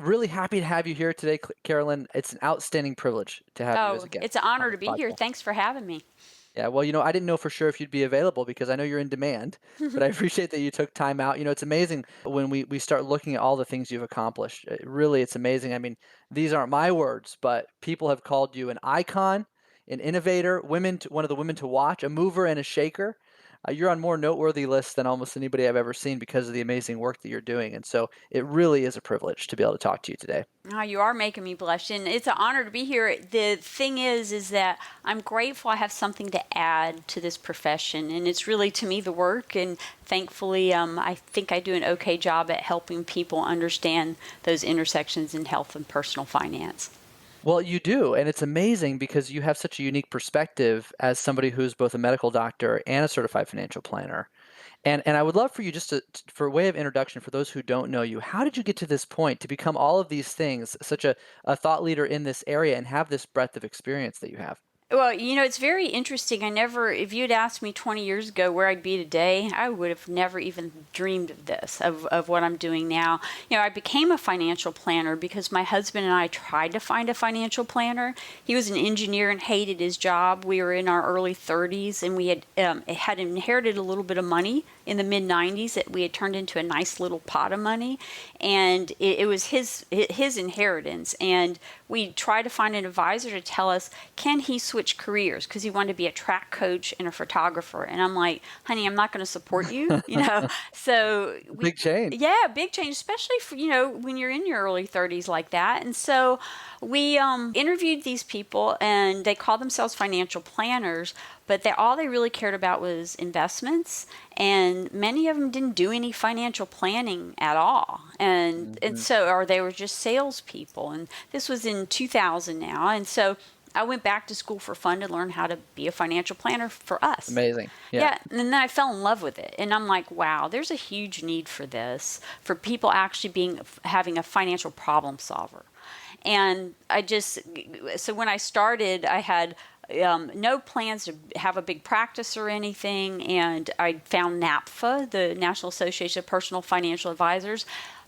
really happy to have you here today, Carolyn. It's an outstanding privilege to have you as Oh, a guest it's an on honor to this be here. podcast. Thanks for having me. Yeah, well, I didn't know for sure if you'd be available because I know you're in demand, but I appreciate that you took time out. It's amazing when we start looking at all the things you've accomplished. Really, it's amazing. I mean, these aren't my words, but people have called you an icon, an innovator, one of the women to watch, a mover and a shaker. You're on more noteworthy lists than almost anybody I've ever seen because of the amazing work that you're doing. And so it really is a privilege to be able to talk to you today. Oh, you are making me blush, and it's an honor to be here. The thing is that I'm grateful I have something to add to this profession, and it's really to me the work. And thankfully, I think I do an okay job at helping people understand those intersections in health and personal finance. Well, you do, and it's amazing because you have such a unique perspective as somebody who's both a medical doctor and a certified financial planner. And I would love for you just for a way of introduction for those who don't know you, how did you get to this point to become all of these things, such a thought leader in this area and have this breadth of experience that you have? Well, it's very interesting. If you'd asked me 20 years ago where I'd be today, I would have never even dreamed of this, of what I'm doing now. I became a financial planner because my husband and I tried to find a financial planner. He was an engineer and hated his job. We were in our early 30s, and we had inherited a little bit of money in the mid 90s that we had turned into a nice little pot of money, and it was his inheritance. And we tried to find an advisor to tell us, can he switch careers, because he wanted to be a track coach and a photographer. And I'm like, honey, I'm not going to support you. So Big change. yeah, big change, especially for when you're in your early 30s like that. And so we interviewed these people, and they called themselves financial planners, but all they really cared about was investments, and many of them didn't do any financial planning at all. And so, or they were just salespeople. And this was in 2000 now, and so I went back to school for fun to learn how to be a financial planner for us. Amazing. Yeah. Yeah, and then I fell in love with it, and I'm like, wow, there's a huge need for this, for people actually having a financial problem solver. And so when I started, I had no plans to have a big practice or anything, and I found NAPFA, the National Association of Personal Financial Advisors.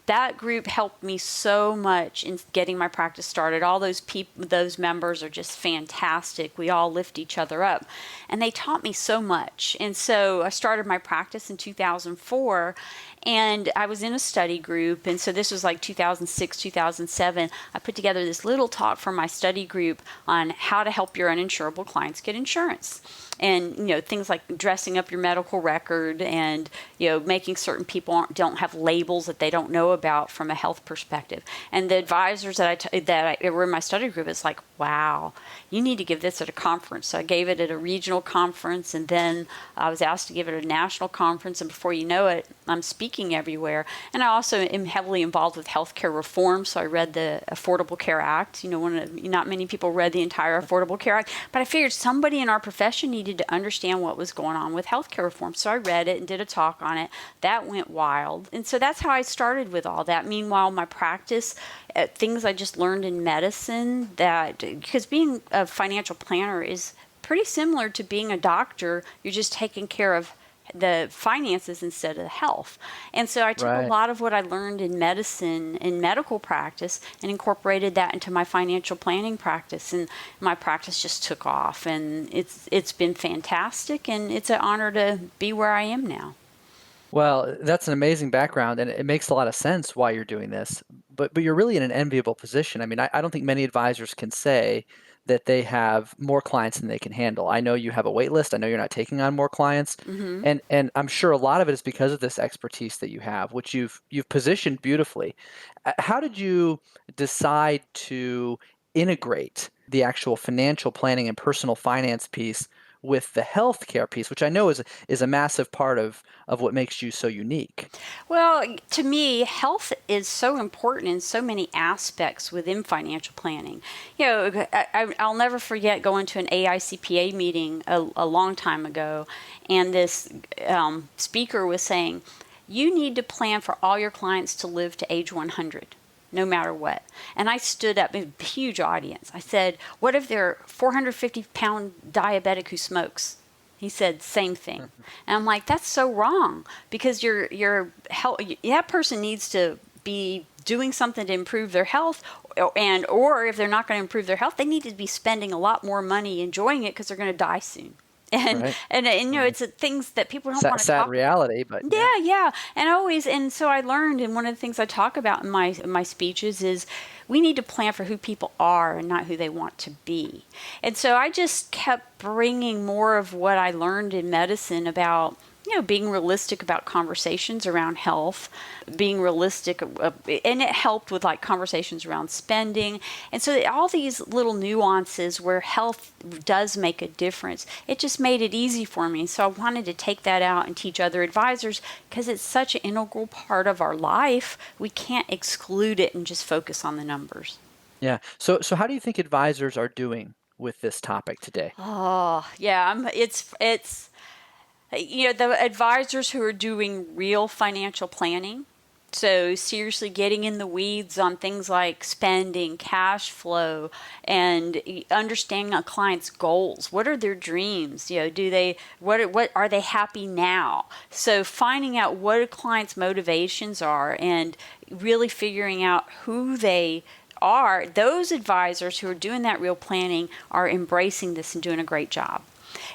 That group helped me so much in getting my practice started. All those members are just fantastic. We all lift each other up, and they taught me so much. And so I started my practice in 2004, and I was in a study group. And so this was like 2006, 2007. I put together this little talk for my study group on how to help your uninsurable clients get insurance. And things like dressing up your medical record, and making certain people don't have labels that they don't know about from a health perspective. And the advisors that were in my study group, it's like, wow, you need to give this at a conference. So I gave it at a regional conference, and then I was asked to give it at a national conference, and before you know it, I'm speaking everywhere. And I also am heavily involved with healthcare reform, so I read the Affordable Care Act. Not many people read the entire Affordable Care Act, but I figured somebody in our profession needed to understand what was going on with healthcare reform. So I read it and did a talk on it. That went wild. And so that's how I started with all that. Meanwhile, my practice, things I just learned in medicine, because being a financial planner is pretty similar to being a doctor. You're just taking care of the finances instead of health. And so I took a lot of what I learned in medicine, in medical practice, and incorporated that into my financial planning practice. And my practice just took off, and it's been fantastic, and it's an honor to be where I am now. Well, that's an amazing background, and it makes a lot of sense why you're doing this. But you're really in an enviable position. I mean, I don't think many advisors can say that they have more clients than they can handle. I know you have a wait list. I know you're not taking on more clients, Mm-hmm. and I'm sure a lot of it is because of this expertise that you have, which you've positioned beautifully. How did you decide to integrate the actual financial planning and personal finance piece with the healthcare piece, which I know is a massive part of what makes you so unique? Well, to me, health is so important in so many aspects within financial planning. I'll never forget going to an AICPA meeting a long time ago, and this speaker was saying, you need to plan for all your clients to live to age 100. No matter what. And I stood up, a huge audience. I said, what if they're 450-pound diabetic who smokes? He said, same thing. And I'm like, that's so wrong, because that person needs to be doing something to improve their health, or if they're not going to improve their health, they need to be spending a lot more money enjoying it because they're going to die soon. And, Right. and Right. it's things that people don't want to Sad talk about. reality, but yeah. Yeah, yeah. And so I learned, and one of the things I talk about in my speeches is we need to plan for who people are and not who they want to be. And so I just kept bringing more of what I learned in medicine about, being realistic about conversations around health, being realistic, and it helped with like conversations around spending. And so all these little nuances where health does make a difference, it just made it easy for me. So I wanted to take that out and teach other advisors because it's such an integral part of our life. We can't exclude it and just focus on the numbers. Yeah. So how do you think advisors are doing with this topic today? Oh, yeah, it's the advisors who are doing real financial planning, so seriously getting in the weeds on things like spending, cash flow, and understanding a client's goals. What are their dreams? What are they happy now? So finding out what a client's motivations are and really figuring out who they are. Those advisors who are doing that real planning are embracing this and doing a great job.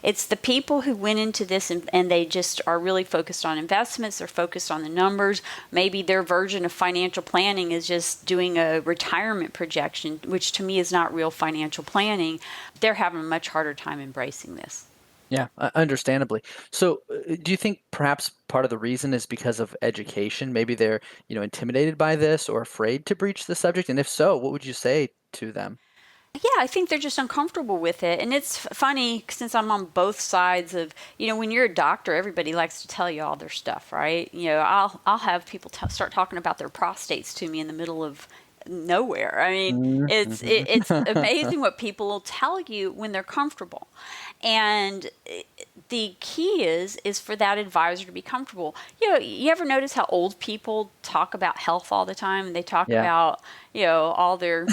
It's the people who went into this and they just are really focused on investments. They're focused on the numbers. Maybe their version of financial planning is just doing a retirement projection, which to me is not real financial planning. They're having a much harder time embracing this. Yeah, understandably. So, do you think perhaps part of the reason is because of education? Maybe they're, intimidated by this or afraid to breach the subject? And if so, what would you say to them? Yeah, I think they're just uncomfortable with it. And it's funny since I'm on both sides of, when you're a doctor, everybody likes to tell you all their stuff, right? I'll have people start talking about their prostates to me in the middle of nowhere. I mean, Mhm. it's amazing what people will tell you when they're comfortable. And the key is for that advisor to be comfortable. You ever notice how old people talk about health all the time, and they talk Yeah. about all their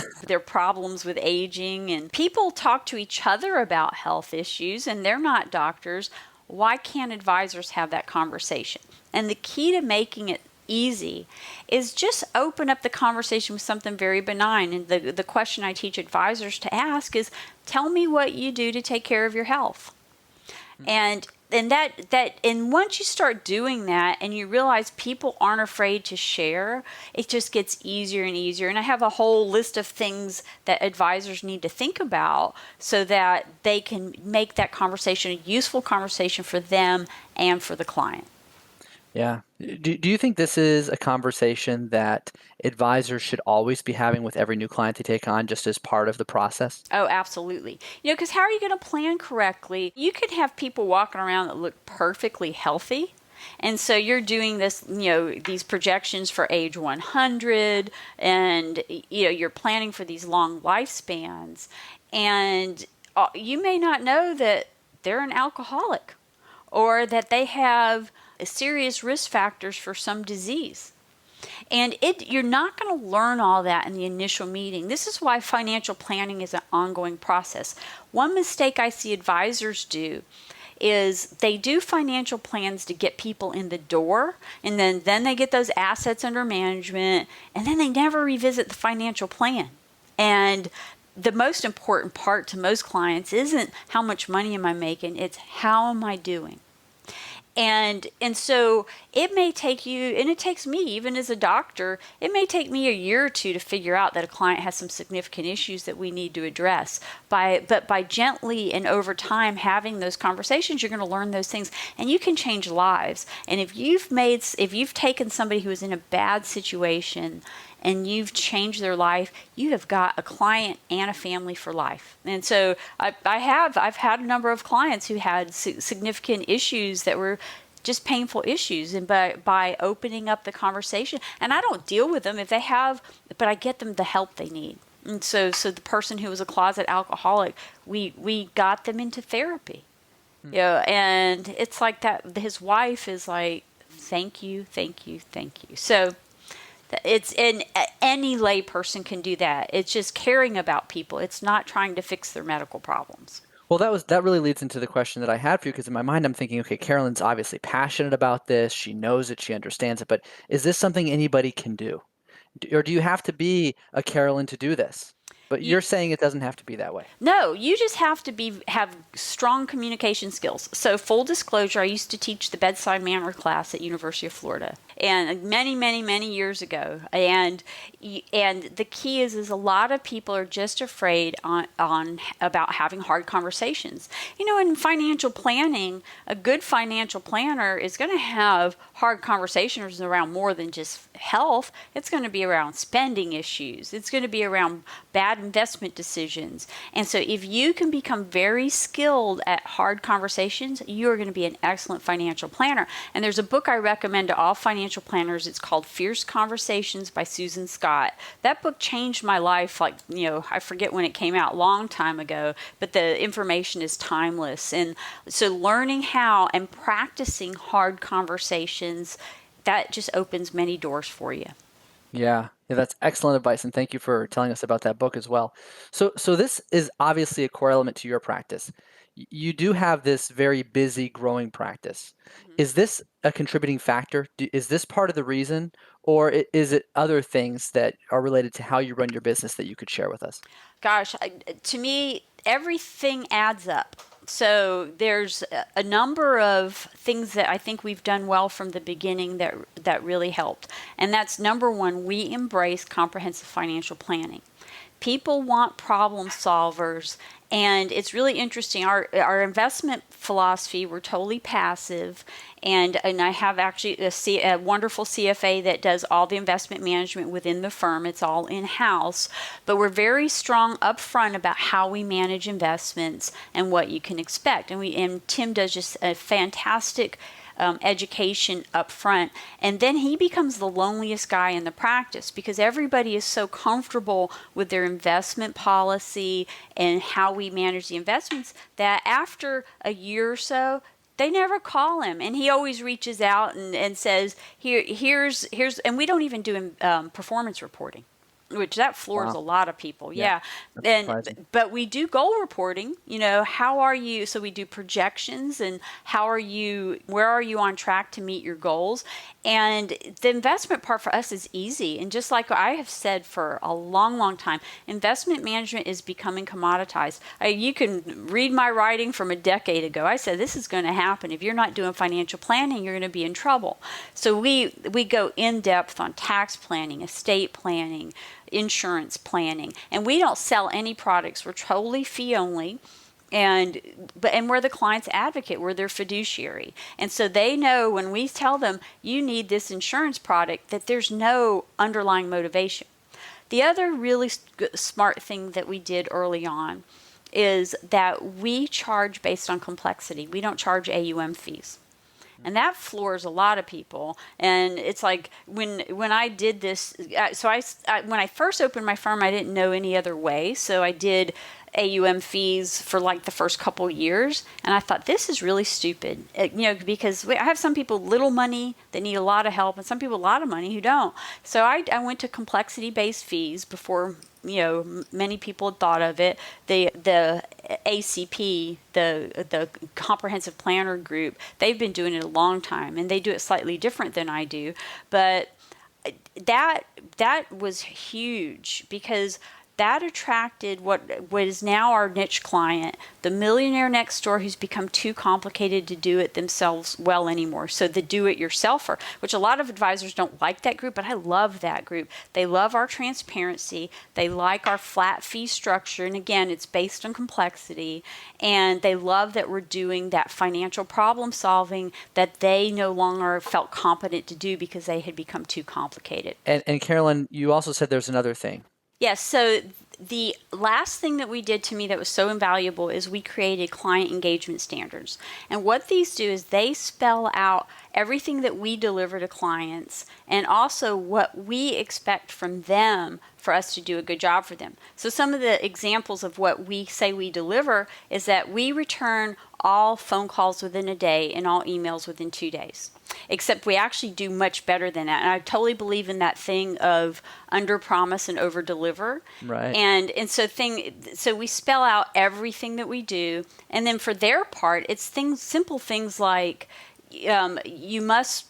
problems with aging, and people talk to each other about health issues, and they're not doctors. Why can't advisors have that conversation? And the key to making it easy is just open up the conversation with something very benign. And the question I teach advisors to ask is, tell me what you do to take care of your health. And and once you start doing that and you realize people aren't afraid to share, it just gets easier and easier. And I have a whole list of things that advisors need to think about so that they can make that conversation a useful conversation for them and for the client. Yeah. Do you think this is a conversation that advisors should always be having with every new client they take on just as part of the process? Oh, absolutely. Because how are you going to plan correctly? You could have people walking around that look perfectly healthy. And so you're doing this, these projections for age 100, and, you're planning for these long lifespans. And you may not know that they're an alcoholic or that they have serious risk factors for some disease. And you're not going to learn all that in the initial meeting. This is why financial planning is an ongoing process. One mistake I see advisors do is they do financial plans to get people in the door, and then they get those assets under management, and then they never revisit the financial plan. And the most important part to most clients isn't how much money am I making, it's how am I doing. And so it may take you, and it takes me, even as a doctor, it may take me a year or two to figure out that a client has some significant issues that we need to address. But by gently and over time having those conversations, you're going to learn those things, and you can change lives. And if you've taken somebody who is in a bad situation and you've changed their life, you have got a client and a family for life. And so I've had a number of clients who had significant issues that were just painful issues, and by opening up the conversation, and I don't deal with them if they have, but I get them the help they need. And so the person who was a closet alcoholic, we got them into therapy. And it's like that. His wife is like, thank you, thank you, thank you. So any lay person can do that. It's just caring about people. It's not trying to fix their medical problems. Well, that really leads into the question that I had for you, because in my mind I'm thinking, okay, Carolyn's obviously passionate about this. She knows it, she understands it, but is this something anybody can do? Or do you have to be a Carolyn to do this? But You, you're saying it doesn't have to be that way. No, you just have to have strong communication skills. So full disclosure, I used to teach the bedside manner class at University of Florida, and many years ago. And the key is a lot of people are just afraid on about having hard conversations. In financial planning, a good financial planner is going to have hard conversations around more than just health. It's going to be around spending issues. It's going to be around bad investment decisions. And so if you can become very skilled at hard conversations, you're going to be an excellent financial planner. And there's a book I recommend to all financial planners. It's called Fierce Conversations by Susan Scott. That book changed my life. I forget when it came out, long time ago, but the information is timeless. And so learning how and practicing hard conversations, that just opens many doors for you. Yeah, that's excellent advice, and thank you for telling us about that book as well. So this is obviously a core element to your practice. You do have this very busy, growing practice. Mm-hmm. Is this a contributing factor? Is this part of the reason, or is it other things that are related to how you run your business that you could share with us? Gosh, to me, everything adds up. So there's a number of things that I think we've done well from the beginning that really helped. And that's number one, we embrace comprehensive financial planning. People want problem solvers, and it's really interesting. Our investment philosophy, we're totally passive, and I have actually a wonderful CFA that does all the investment management within the firm. It's all in-house, but we're very strong upfront about how we manage investments and what you can expect. And Tim does just a fantastic education up front, and then he becomes the loneliest guy in the practice because everybody is so comfortable with their investment policy and how we manage the investments that after a year or so they never call him, and he always reaches out and says here's and we don't even do performance reporting, which that floors a Wow. lot of people. Yeah, Yeah. that's surprising. But we do goal reporting. How are you? So we do projections and where are you on track to meet your goals? And the investment part for us is easy. And just like I have said for a long time, investment management is becoming commoditized. You can read my writing from a decade ago. I said this is going to happen. If you're not doing financial planning, you're going to be in trouble. So we go in depth on tax planning, estate planning, insurance planning, and we don't sell any products. We're totally fee only, and we're the client's advocate. We're their fiduciary, and so they know when we tell them you need this insurance product that there's no underlying motivation. The other really smart thing that we did early on is that we charge based on complexity. We don't charge AUM fees. And that floors a lot of people. And it's like when I did this, when I first opened my firm, I didn't know any other way. So I did AUM fees for like the first couple years, and I thought this is really stupid. Because I have some people little money that need a lot of help, and some people a lot of money who don't. So I went to complexity-based fees before many people had thought of it. The ACP, the Comprehensive Planner Group, they've been doing it a long time, and they do it slightly different than I do. But that was huge because that attracted what is now our niche client, the millionaire next door who's become too complicated to do it themselves well anymore. So the do-it-yourselfer, which a lot of advisors don't like that group, but I love that group. They love our transparency. They like our flat fee structure. And again, it's based on complexity. And they love that we're doing that financial problem solving that they no longer felt competent to do because they had become too complicated. And Carolyn, you also said there's another thing. Yes, so the last thing that we did to me that was so invaluable is we created client engagement standards. And what these do is they spell out everything that we deliver to clients and also what we expect from them for us to do a good job for them. So some of the examples of what we say we deliver is that we return all phone calls within a day and all emails within 2 days. Except we actually do much better than that. And I totally believe in that thing of under promise and over deliver. Right. And so we spell out everything that we do. And then for their part, it's simple things like you must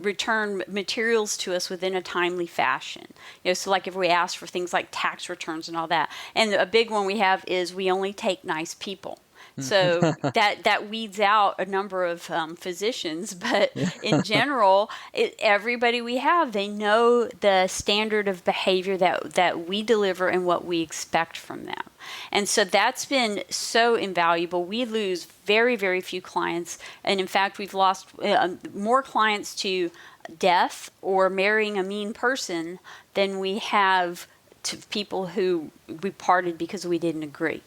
return materials to us within a timely fashion. So like if we ask for things like tax returns and all that, and a big one we have is we only take nice people. So that weeds out a number of physicians, but Yeah. in general, everybody we have, they know the standard of behavior that we deliver and what we expect from them. And so that's been so invaluable. We lose very, very few clients. And in fact, we've lost more clients to death or marrying a mean person than we have to people who we parted because we didn't agree.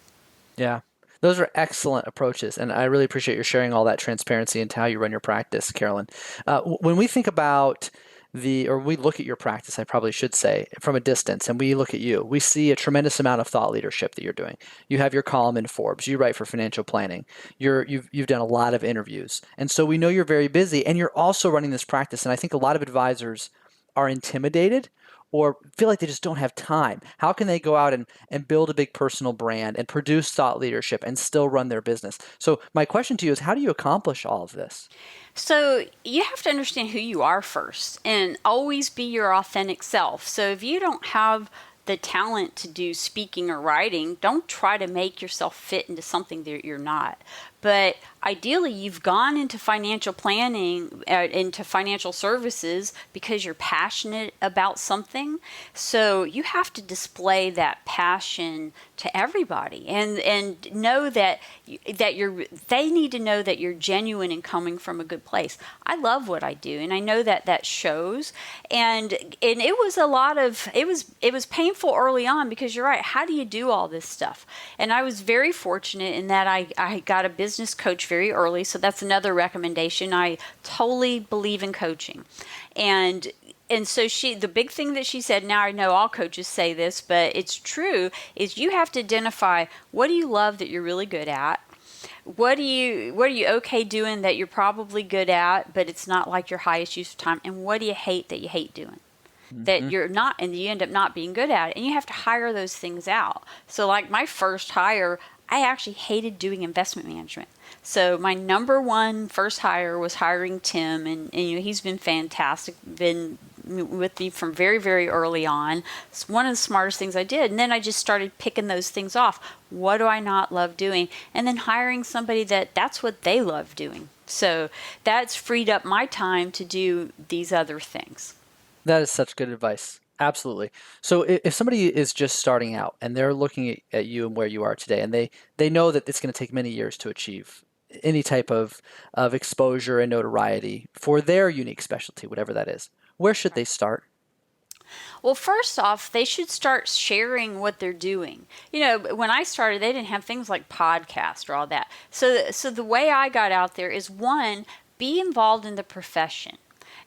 Yeah. Those are excellent approaches, and I really appreciate your sharing all that transparency into how you run your practice, Carolyn. When we think about or we look at your practice, I probably should say, from a distance, and we look at you, we see a tremendous amount of thought leadership that you're doing. You have your column in Forbes, you write for financial planning, you've done a lot of interviews, and so we know you're very busy, and you're also running this practice. And I think a lot of advisors are intimidated or feel like they just don't have time. How can they go out and build a big personal brand and produce thought leadership and still run their business? So my question to you is, how do you accomplish all of this? So you have to understand who you are first and always be your authentic self. So if you don't have the talent to do speaking or writing, don't try to make yourself fit into something that you're not. But ideally, you've gone into financial planning, into financial services because you're passionate about something. So you have to display that passion to everybody, and know that they need to know that you're genuine and coming from a good place. I love what I do, and I know that shows. And it was it was painful early on, because you're right. How do you do all this stuff? And I was very fortunate in that I got a business coach very early. So that's another recommendation. I totally believe in coaching. And so the big thing that she said, now I know all coaches say this, but it's true, is you have to identify, what do you love that you're really good at? What are you okay doing that you're probably good at, but it's not like your highest use of time? And what do you hate that you hate doing? That Mm-hmm. you're not, and you end up not being good at it. And you have to hire those things out. So like my first hire, I actually hated doing investment management. So my number one first hire was hiring Tim, and he's been fantastic, been with me from very, very early on. It's one of the smartest things I did. And then I just started picking those things off. What do I not love doing? And then hiring somebody that's what they love doing. So that's freed up my time to do these other things. That is such good advice. Absolutely. So if somebody is just starting out and they're looking at you and where you are today, and they know that it's going to take many years to achieve any type of exposure and notoriety for their unique specialty, whatever that is, where should they start? Well, first off, they should start sharing what they're doing. When I started, they didn't have things like podcast or all that. So the way I got out there is, one, be involved in the profession.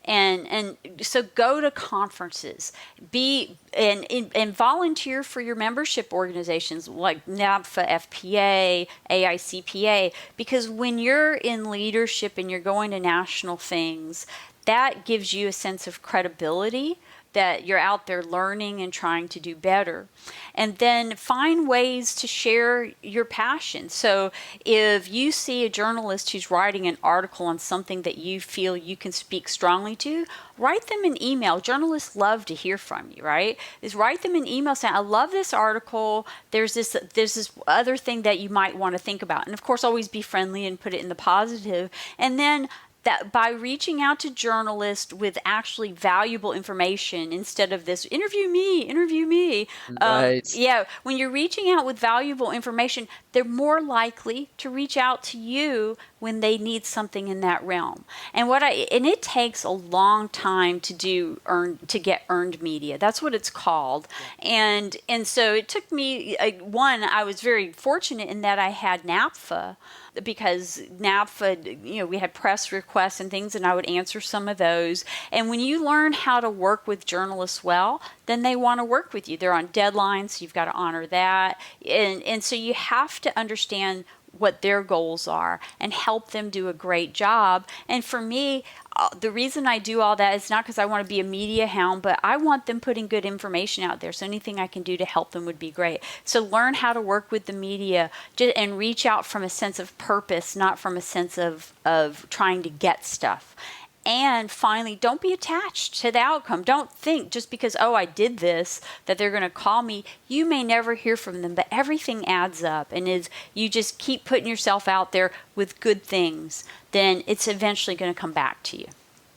And so go to conferences, and volunteer for your membership organizations like NABFA, FPA, AICPA, because when you're in leadership and you're going to national things, that gives you a sense of credibility that you're out there learning and trying to do better. And then find ways to share your passion. So if you see a journalist who's writing an article on something that you feel you can speak strongly to, write them an email. Journalists love to hear from you, right? Is write them an email saying, I love this article. There's this other thing that you might want to think about. And of course, always be friendly and put it in the positive. And then that by reaching out to journalists with actually valuable information, instead of this interview me. Right. Yeah, when you're reaching out with valuable information, they're more likely to reach out to you when they need something in that realm. And it takes a long time to get earned media. That's what it's called. Yeah. And so it took me, I was very fortunate in that I had NAPFA, because NAPFA, we had press requests and things, and I would answer some of those. And when you learn how to work with journalists well, then they want to work with you. They're on deadlines, so you've got to honor that. And so you have to understand what their goals are and help them do a great job. And for me, the reason I do all that is not because I want to be a media hound, but I want them putting good information out there. So anything I can do to help them would be great. So learn how to work with the media and reach out from a sense of purpose, not from a sense of trying to get stuff. And finally, don't be attached to the outcome. Don't think just because, oh, I did this, that they're going to call me. You may never hear from them, but everything adds up. And as you just keep putting yourself out there with good things, then it's eventually going to come back to you.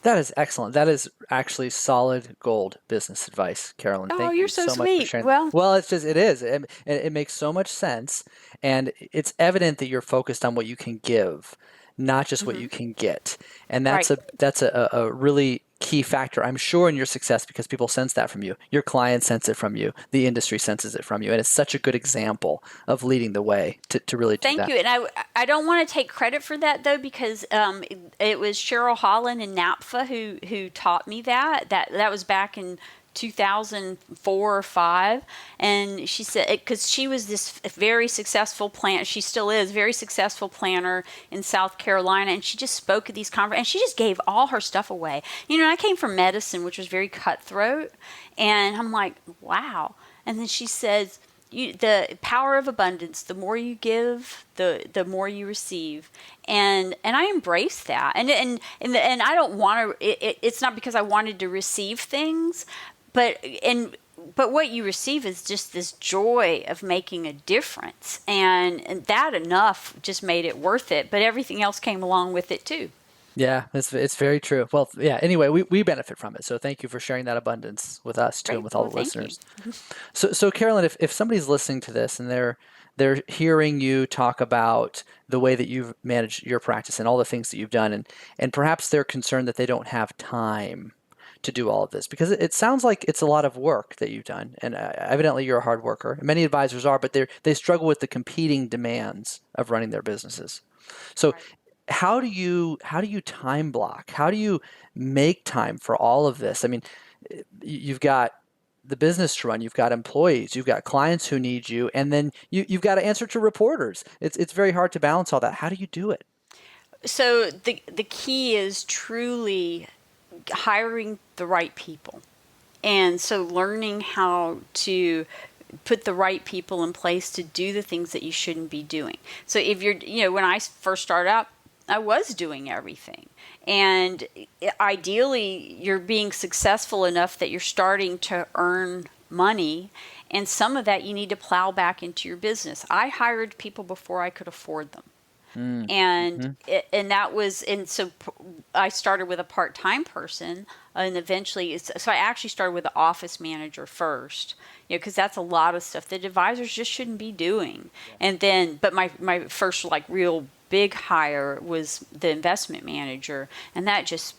That is excellent. That is actually solid gold business advice, Carolyn. Oh, Thank you're you so so much for sweet. sharing. Well, Well, it is. It makes so much sense. And it's evident that you're focused on what you can give, not just what you can get. And right. that's a really key factor, I'm sure, in your success, because people sense that from you. Your clients sense it from you. The industry senses it from you. And it's such a good example of leading the way to really do Thank that. you. And I don't want to take credit for that, though, because it was Cheryl Holland and NAPFA who taught me that. That was back in 2004 or 5, and she said, because she was this very successful planner, she still is very successful planner in South Carolina, and she just spoke at these conferences, and she just gave all her stuff away. I came from medicine, which was very cutthroat, and I'm like, wow. And then she says, the power of abundance, the more you give, the more you receive. And I embrace that. And I don't want to, it's not because I wanted to receive things, but what you receive is just this joy of making a difference. And that enough just made it worth it. But everything else came along with it too. Yeah, it's very true. Well, yeah, anyway, we benefit from it. So thank you for sharing that abundance with us too, and Great. with all Well, the thank you. listeners. So Carolyn, if somebody's listening to this and they're hearing you talk about the way that you've managed your practice and all the things that you've done, and perhaps they're concerned that they don't have time to do all of this, because it sounds like it's a lot of work that you've done, and evidently you're a hard worker. Many advisors are, but they struggle with the competing demands of running their businesses. So Right. how do you time block? How do you make time for all of this? I mean, you've got the business to run, you've got employees, you've got clients who need you, and then you've got to answer to reporters. It's very hard to balance all that. How do you do it? So the key is truly hiring the right people. And so learning how to put the right people in place to do the things that you shouldn't be doing. So if when I first started out, I was doing everything. And ideally, you're being successful enough that you're starting to earn money. And some of that you need to plow back into your business. I hired people before I could afford them. And so I started with a part-time person, and eventually, so I actually started with the office manager first, because that's a lot of stuff that advisors just shouldn't be doing. And then, but my first real big hire was the investment manager, and that just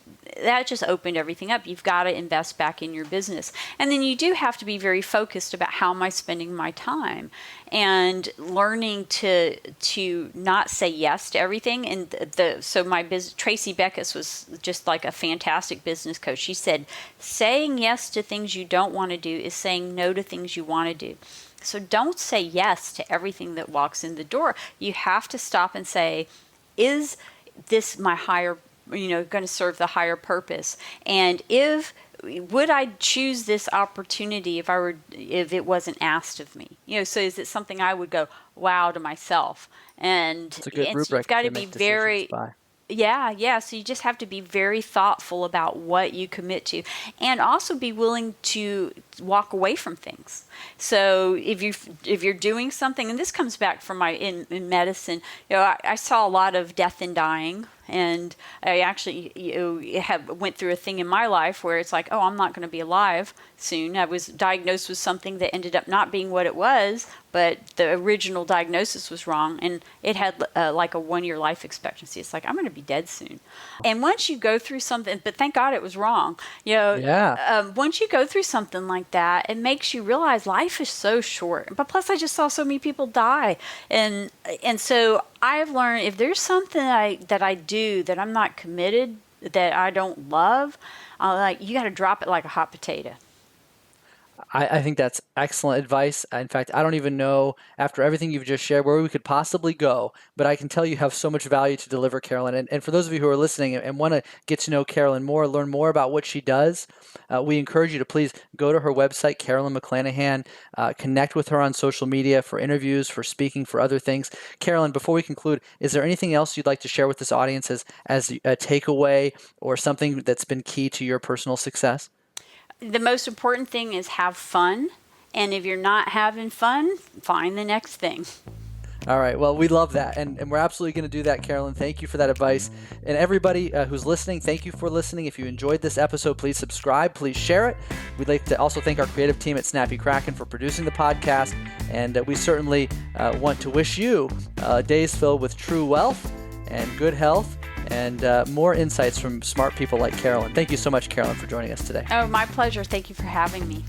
opened everything up. You've got to invest back in your business, and then you do have to be very focused about how am I spending my time, and learning to not say yes to everything. And so my Tracy Beckus was just like a fantastic business coach. She said, saying yes to things you don't want to do is saying no to things you want to do. So don't say yes to everything that walks in the door. You have to stop and say, is this my higher, going to serve the higher purpose? And would I choose this opportunity if it wasn't asked of me? So is it something I would go, wow, to myself? And It's a good so rubric you've got to to be make decisions very, by. yeah. So you just have to be very thoughtful about what you commit to, and also be willing to walk away from things. So if you're doing something, and this comes back from in medicine, I saw a lot of death and dying, and I actually went through a thing in my life where it's like, oh, I'm not going to be alive soon. I was diagnosed with something that ended up not being what it was, but the original diagnosis was wrong, and it had like a 1-year life expectancy. It's like, I'm going to be dead soon. And once you go through something, but thank God it was wrong. Yeah. Once you go through something like that, it makes you realize life is so short. But plus, I just saw so many people die, and so I've learned if there's something that I do that I'm not committed, that I don't love, you got to drop it like a hot potato. I think that's excellent advice. In fact, I don't even know, after everything you've just shared, where we could possibly go, but I can tell you have so much value to deliver, Carolyn. And for those of you who are listening and want to get to know Carolyn more, learn more about what she does, we encourage you to please go to her website, Carolyn McClanahan, connect with her on social media for interviews, for speaking, for other things. Carolyn, before we conclude, is there anything else you'd like to share with this audience as a takeaway or something that's been key to your personal success? The most important thing is have fun. And if you're not having fun, find the next thing. All right. Well, we love that. And we're absolutely going to do that, Carolyn. Thank you for that advice. And everybody who's listening, thank you for listening. If you enjoyed this episode, please subscribe. Please share it. We'd like to also thank our creative team at Snappy Kraken for producing the podcast. And we certainly want to wish you days filled with true wealth and good health and more insights from smart people like Carolyn. Thank you so much, Carolyn, for joining us today. Oh, my pleasure. Thank you for having me.